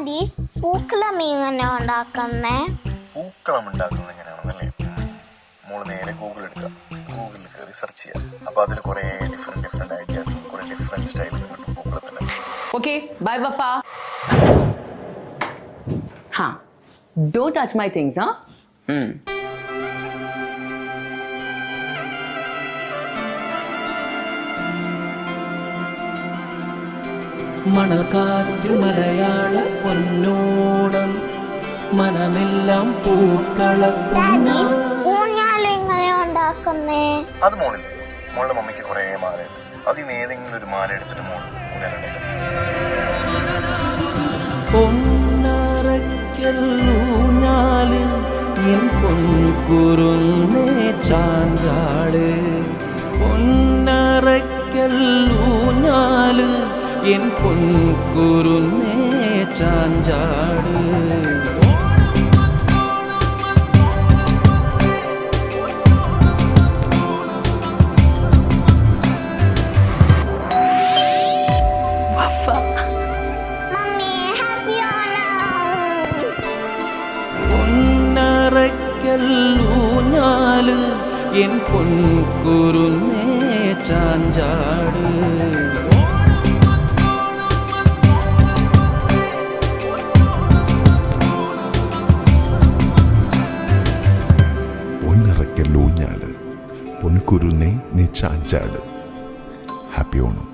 Daddy പൂക്കളം എങ്ങനെ ഉണ്ടാക്കുന്നേ? പൂക്കളം ഉണ്ടാക്കുന്നത് എങ്ങനെയാണെന്നല്ലേ? മോള് നേരെ ഗൂഗിളിൽ കയറി സെർച്ച് ചെയ്യാം. അപ്പൊ അതിൽ കുറെ ഡിഫറെന്റ് ഐഡിയാസും കുറെ ഡിഫറെന്റ് സ്റ്റൈൽസും കിട്ടും പൂക്കളത്തിന്. Okay bye Wafa. हाँ don't touch my things, huh? മണൽക്കാറ്റ് Malayala Ponnonam മനമെല്ലാം പൂക്കള daddy ഊഞ്ഞാല് എങ്ങനെ ഉണ്ടാക്കുന്നേ? അത് മോളുടെ മമ്മിക്ക് കുറെ മാലയുണ്ട്. അതിൽ ഏതെങ്കിലും ഒരു മാല എടുത്തിട്ട് മോള് പൊന്നറയ്ക്കല്ലൂഞ്ഞാല് എൻ പൊൻകുരുന്നേ ചാഞ്ചാട് പൊന്നറയ്ക്കല്ലൂഞ്ഞാല് എൻ പൊൻകുരുന്നേ ചാഞ്ചാട്. പൊന്നറയ്ക്കല്ലൂഞ്ഞാല് എൻ പൊൻകുരുന്നേ ചാഞ്ചാട്. പൊന്നറയ്ക്കല്ലൂഞ്ഞാല് പൊൻകുരുന്നേ നീ ചാഞ്ചാട്. ഹാപ്പി ഓണം.